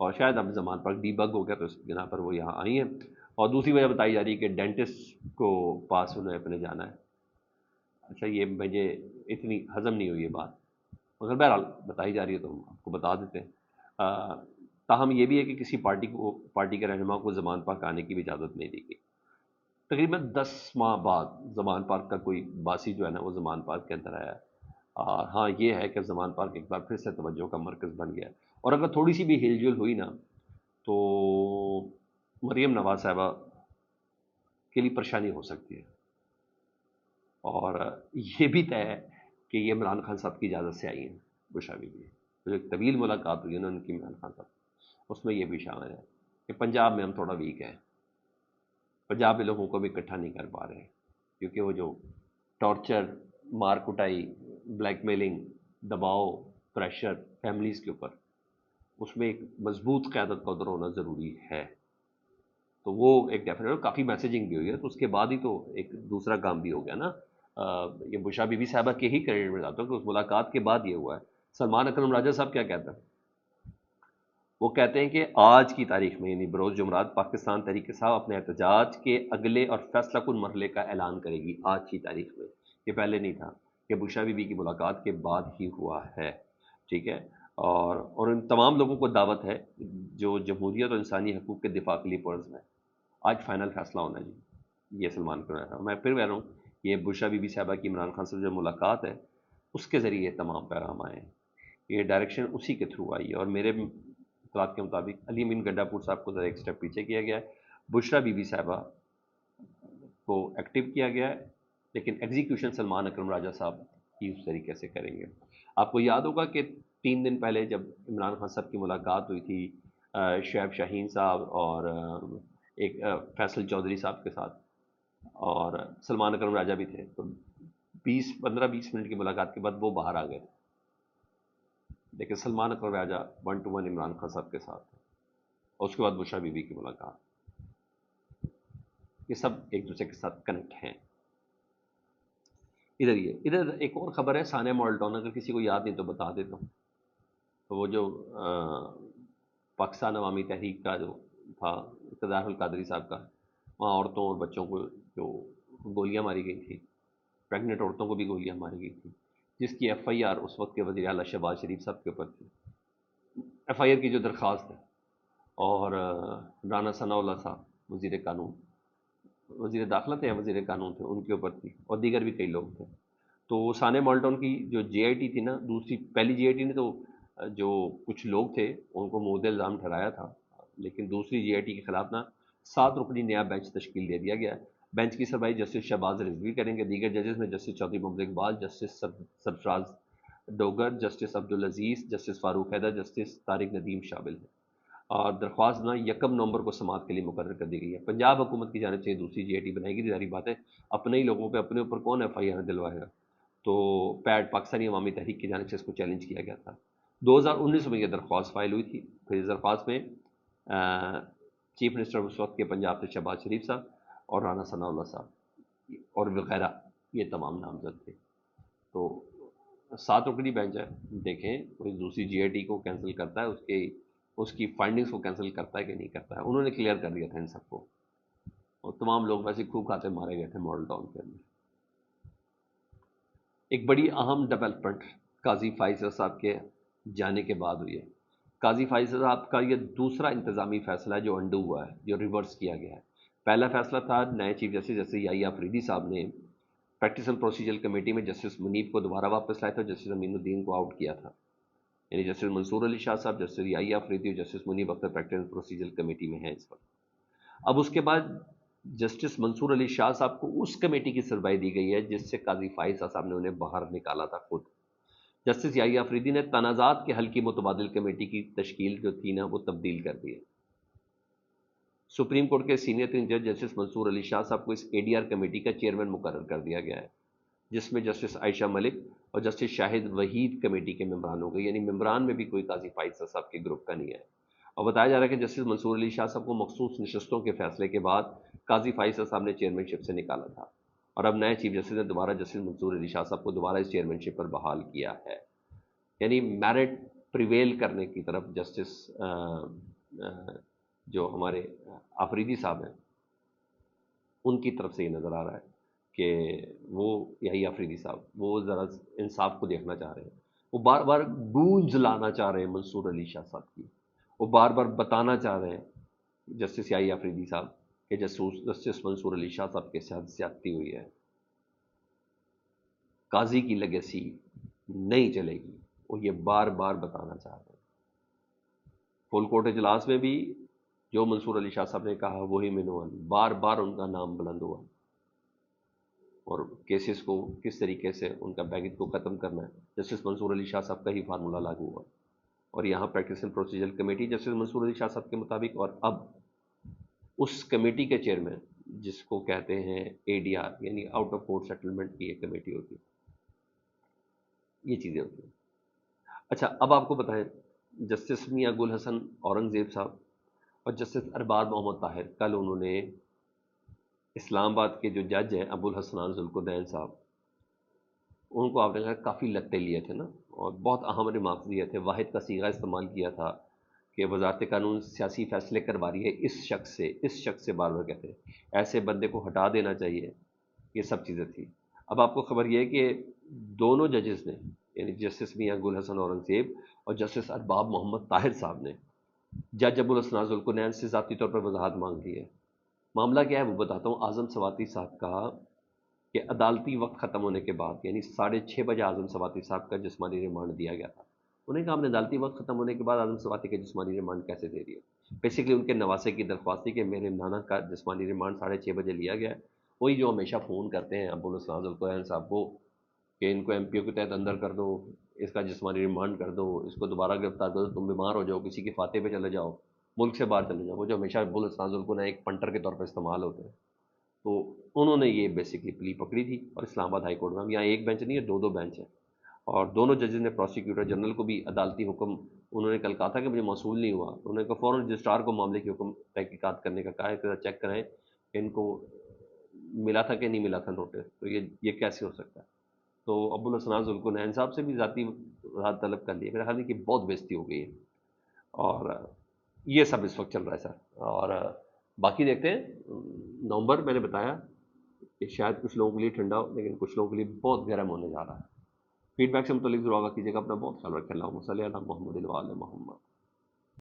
اور شاید اب زمان پر ڈی بگ ہو گیا تو اس بنا پر وہ یہاں آئی ہیں. اور دوسری وجہ بتائی جا رہی ہے کہ ڈینٹسٹ کو پاس انہیں اپنے جانا ہے. اچھا یہ مجھے اتنی ہضم نہیں ہوئی یہ بات، مگر بہرحال بتائی جا رہی ہے تو ہم آپ کو بتا دیتے ہیں. تاہم یہ بھی ہے کہ کسی پارٹی کے رہنما کو زمان پاک آنے کی بھی اجازت نہیں دی گئی. تقریباً 10 ماہ بعد زمان پارک کا کوئی باسی جو ہے نا وہ زمان پارک کے اندر آیا. اور ہاں یہ ہے کہ زمان پارک ایک بار پھر سے توجہ کا مرکز بن گیا. اور اگر تھوڑی سی بھی ہل جل ہوئی نا تو مریم نواز صاحبہ کے لیے پریشانی ہو سکتی ہے. اور یہ بھی طے ہے کہ یہ عمران خان صاحب کی اجازت سے آئی ہیں بشرا بی بی. جو ایک طویل ملاقات ہوئی ہے نا ان کی عمران خان صاحب، اس میں یہ بھی شامل ہے کہ پنجاب میں ہم تھوڑا ویک ہیں، پنجاب میں لوگوں کو بھی اکٹھا نہیں کر پا رہے، کیونکہ وہ جو ٹارچر، مار کٹائی، بلیک میلنگ، دباؤ، پریشر فیملیز کے اوپر، اس میں ایک مضبوط قیادت کا ادھر ہونا ضروری ہے. تو وہ ایک ڈیفینیٹ کافی میسیجنگ بھی ہوئی ہے. تو اس کے بعد ہی تو ایک دوسرا کام بھی ہو گیا نا. یہ بشرا بی بی صاحبہ کے ہی کریڈٹ میں جاتا ہوں کہ اس ملاقات کے بعد یہ ہوا ہے. سلمان اکرم راجہ صاحب کیا کہتے ہیں؟ وہ کہتے ہیں کہ آج کی تاریخ میں یعنی بروز جمعرات پاکستان تحریک انصاف اپنے احتجاج کے اگلے اور فیصلہ کن مرحلے کا اعلان کرے گی. آج کی تاریخ میں، یہ پہلے نہیں تھا، کہ بشرا بی بی کی ملاقات کے بعد ہی ہوا ہے. ٹھیک ہے. اور ان تمام لوگوں کو دعوت ہے جو جمہوریت اور انسانی حقوق کے دفاع کے لیے پرز میں. آج فائنل فیصلہ ہونا جی. یہ سلمان کر رہا ہے. میں پھر کہہ رہا ہوں یہ بشرا بی بی صاحبہ کی عمران خان سے جو ملاقات ہے اس کے ذریعے یہ تمام پیغام آئے ہیں. یہ ڈائریکشن اسی کے تھرو آئی ہے. اور میرے اطلاعات کے مطابق علی امین گڈا پور صاحب کو ذرا ایک سٹیپ پیچھے کیا گیا ہے، بشرا بی بی صاحبہ کو ایکٹیو کیا گیا ہے، لیکن ایگزیکیوشن سلمان اکرم راجہ صاحب ہی اس طریقے سے کریں گے. آپ کو یاد ہوگا کہ 3 دن پہلے جب عمران خان صاحب کی ملاقات ہوئی تھی شعیب شاہین صاحب اور ایک فیصل چودھری صاحب کے ساتھ، اور سلمان اکرم راجہ بھی تھے، تو 15-20 منٹ کی ملاقات کے بعد وہ باہر آ گئے. لیکن سلمان اکرم راجہ 1-to-1 عمران خان صاحب کے ساتھ، اور اس کے بعد بشرا بی بی کی ملاقات. یہ سب ایک دوسرے کے ساتھ کنیکٹ ہیں. ادھر ایک اور خبر ہے ثانیہ مالٹون، اگر کسی کو یاد نہیں تو بتا دیتا ہوں. تو وہ جو پاکستان عوامی تحریک کا جو تھا اقتدار القادری صاحب کا، وہاں عورتوں اور بچوں کو جو گولیاں ماری گئی تھی، پریگننٹ عورتوں کو بھی گولیاں ماری گئی تھی، جس کی ایف آئی آر اس وقت کے وزیر اعلیٰ شہباز شریف صاحب کے اوپر تھی. ایف آئی آر کی جو درخواست ہے، اور رانا ثناء اللہ صاحب وزیر قانون، وزیر داخلہ تھے یا وزیر قانون تھے، ان کے اوپر تھی، اور دیگر بھی کئی لوگ تھے. تو ثانیہ مالٹون کی جو جے آئی ٹی تھی نا، پہلی جے آئی ٹی نے تو جو کچھ لوگ تھے ان کو مورد الزام ٹھہرایا تھا، لیکن دوسری جے آئی ٹی کے خلاف نا 7 رکنی نیا بینچ تشکیل دے دیا گیا ہے. بینچ کی سربراہی جسٹس شہباز رضوی کریں گے. دیگر ججز میں جسٹس چودھری محمد اقبال، جسٹس سرفراز ڈوگر، جسٹس عبدالعزیز، جسٹس فاروق حیدر، جسٹس طارق ندیم شامل ہیں. اور درخواست نا 1 نومبر کو سماعت کے لیے مقرر کر دی گئی ہے. پنجاب حکومت کی جانب سے دوسری جے آئی ٹی بنائی گئی. ظاہری بات ہے اپنے ہی لوگوں پہ اپنے اوپر کون ایف آئی آر دلوائے گا. تو پیڈ پاکستانی عوامی تحریک کی جانب سے اس کو چیلنج کیا گیا تھا. 2019 میں یہ درخواست فائل ہوئی تھی. پھر اس درخواست میں چیف منسٹر اس وقت کے پنجاب سے شہباز شریف صاحب اور رانا ثناء اللہ صاحب اور وغیرہ یہ تمام نامزد تھے. تو 7 رکنی بینچ ہے. دیکھیں کوئی دوسری جی آئی ٹی کو کینسل کرتا ہے، اس کی فائنڈنگز کو کینسل کرتا ہے کہ نہیں کرتا ہے. انہوں نے کلیئر کر دیا تھا ان سب کو، اور تمام لوگ ویسے خوب کھاتے مارے گئے تھے ماڈل ٹاؤن کے اندر. ایک بڑی اہم ڈیولپمنٹ قاضی فائز صاحب کے جانے کے بعد ہوئی ہے. قاضی فائز صاحب کا یہ دوسرا انتظامی فیصلہ ہے جو انڈو ہوا ہے، جو ریورس کیا گیا ہے. پہلا فیصلہ تھا نئے chief justice justice Yahya Afridi صاحب نے پریکٹس اینڈ پروسیجر کمیٹی میں جسٹس منیب کو دوبارہ واپس لائے تھے، جسٹس امین الدین کو آؤٹ کیا تھا. یعنی جسٹس منصور علی شاہ صاحب، جسٹس یحییٰ آفریدی اور justice Munib Akhtar practice and procedure committee میں ہیں اس وقت. اب اس کے بعد جسٹس منصور علی شاہ صاحب کو اس کمیٹی کی سربراہی دی گئی ہے جس سے قاضی فائز صاحب نے انہیں باہر نکالا تھا خود. جسٹس یحییٰ آفریدی نے تنازعات کے حل کی متبادل کمیٹی کی تشکیل جو تھی نا وہ تبدیل کر دی ہے. سپریم کورٹ کے سینئر ترین جج جسٹس منصور علی شاہ صاحب کو اس اے ڈی آر کمیٹی کا چیئرمین مقرر کر دیا گیا ہے، جس میں جسٹس عائشہ ملک اور جسٹس شاہد وحید کمیٹی کے ممبران ہو گئے. یعنی ممبران میں بھی کوئی قاضی فائز صاحب کے گروپ کا نہیں ہے. اور بتایا جا رہا ہے کہ جسٹس منصور علی شاہ صاحب کو مخصوص نشستوں کے فیصلے کے بعد قاضی فائز صاحب نے چیئرمین شپ سے نکالا تھا، اور اب نئے چیف جسٹس نے دوبارہ جسٹس منصور علی شاہ صاحب کو دوبارہ اس چیئرمین شپ پر بحال کیا ہے. یعنی میرٹ پریویل کرنے کی طرف جسٹس جو ہمارے آفریدی صاحب ہیں ان کی طرف سے یہ نظر آ رہا ہے کہ وہ یہی آفریدی صاحب وہ ذرا انصاف کو دیکھنا چاہ رہے ہیں. وہ بار بار گونج لانا چاہ رہے ہیں منصور علی شاہ صاحب کی. وہ بار بار بتانا چاہ رہے ہیں جسٹس یاہی آفریدی صاحب کہ جسٹس منصور علی شاہ صاحب کے ساتھ زیادتی ہوئی ہے. قاضی کی لیگیسی نہیں چلے گی. وہ یہ بار بار بتانا چاہ رہے ہیں. فل کورٹ اجلاس میں بھی جو منصور علی شاہ صاحب نے کہا وہی منوال بار بار ان کا نام بلند ہوا. اور کیسز کو کس طریقے سے ان کا بیگٹ کو ختم کرنا ہے جسٹس منصور علی شاہ صاحب کا ہی فارمولہ لاگو ہوا. اور یہاں practice and procedure committee justice Mansoor Ali Shah صاحب کے مطابق، اور اب اس کمیٹی کے چیئرمین جس کو کہتے ہیں ADR یعنی آؤٹ آف کورٹ سیٹلمنٹ کی ایک کمیٹی ہوتی ہے. یہ چیزیں ہوتی ہیں. اچھا اب آپ کو بتائیں جسٹس میاں گل حسن اورنگزیب صاحب اور جسٹس ارباب محمد طاہر، کل انہوں نے اسلام آباد کے جو جج ہیں ابو الحسنان ذوالقرنین صاحب، ان کو آپ نے کہا کافی لگتے لیے تھے نا، اور بہت اہم ریمارکس دیے تھے. واحد کا صیغہ استعمال کیا تھا کہ وزارت قانون سیاسی فیصلے کروا رہی ہے اس شخص سے بار بار کہتے ہیں ایسے بندے کو ہٹا دینا چاہیے. یہ سب چیزیں تھیں. اب آپ کو خبر یہ ہے کہ دونوں ججز نے یعنی جسٹس میاں گل حسن اورنگزیب اور جسٹس ارباب محمد طاہر صاحب نے جج ابو الحسنان ذوالقرنین سے ذاتی طور پر وضاحت مانگ لی ہے. معاملہ کیا ہے وہ بتاتا ہوں. اعظم سواتی صاحب کا کہ عدالتی وقت ختم ہونے کے بعد یعنی 6:30 بجے اعظم سواتی صاحب کا جسمانی ریمانڈ دیا گیا تھا. انہوں نے کہا ہم نے عدالتی وقت ختم ہونے کے بعد اعظم سواتی کا جسمانی ریمانڈ کیسے دے دیا. بیسیکلی ان کے نواسے کی درخواست تھی کہ میرے نانا کا جسمانی ریمانڈ 6:30 بجے لیا گیا ہے. وہی جو ہمیشہ فون کرتے ہیں ابو الحسنان ذوالقرنین صاحب کو کہ ان کو MPO کے تحت اندر کر دو، اس کا جسمانی ریمانڈ کر دو، اس کو دوبارہ گرفتار کر دو، تم بیمار ہو جاؤ، کسی کی فاتح پہ چلے جاؤ، ملک سے باہر چلے جاؤ. وہ جو ہمیشہ ابو الحسنان ذوالقرنین ایک پنٹر کے طور پر استعمال ہوتے ہیں. تو انہوں نے یہ بیسکلی پلی پکڑی تھی. اور اسلام آباد ہائی کورٹ میں یہاں ایک بینچ نہیں ہے، دو بینچ ہیں. اور دونوں ججز نے پروسیکیوٹر جنرل کو بھی عدالتی حکم انہوں نے کل کہا تھا کہ مجھے موصول نہیں ہوا. انہوں نے کہا فوراً رجسٹرار کو معاملے کی حکم تحقیقات کرنے کا کہا ہے، چیک کریں کہ ان کو ملا تھا کہ نہیں ملا تھا نوٹس. تو یہ کیسے ہو سکتا ہے. تو ابو الحسنان ذوالقرنین صاحب سے بھی ذاتی وضاحت طلب کر لی. میرا خیال ہے کہ بہت بےزتی ہو گئی ہے. اور یہ سب اس وقت چل رہا ہے سر. اور باقی دیکھتے ہیں نومبر میں نے بتایا کہ شاید کچھ لوگوں کے لیے ٹھنڈا ہو لیکن کچھ لوگوں کے لیے بہت گرم ہونے جا رہا ہے. فیڈ بیک سے متعلق ضرور آگاہ کیجیے گا. اپنا بہت خیال رکھیں. اللہم صلی علی محمد و علی محمد.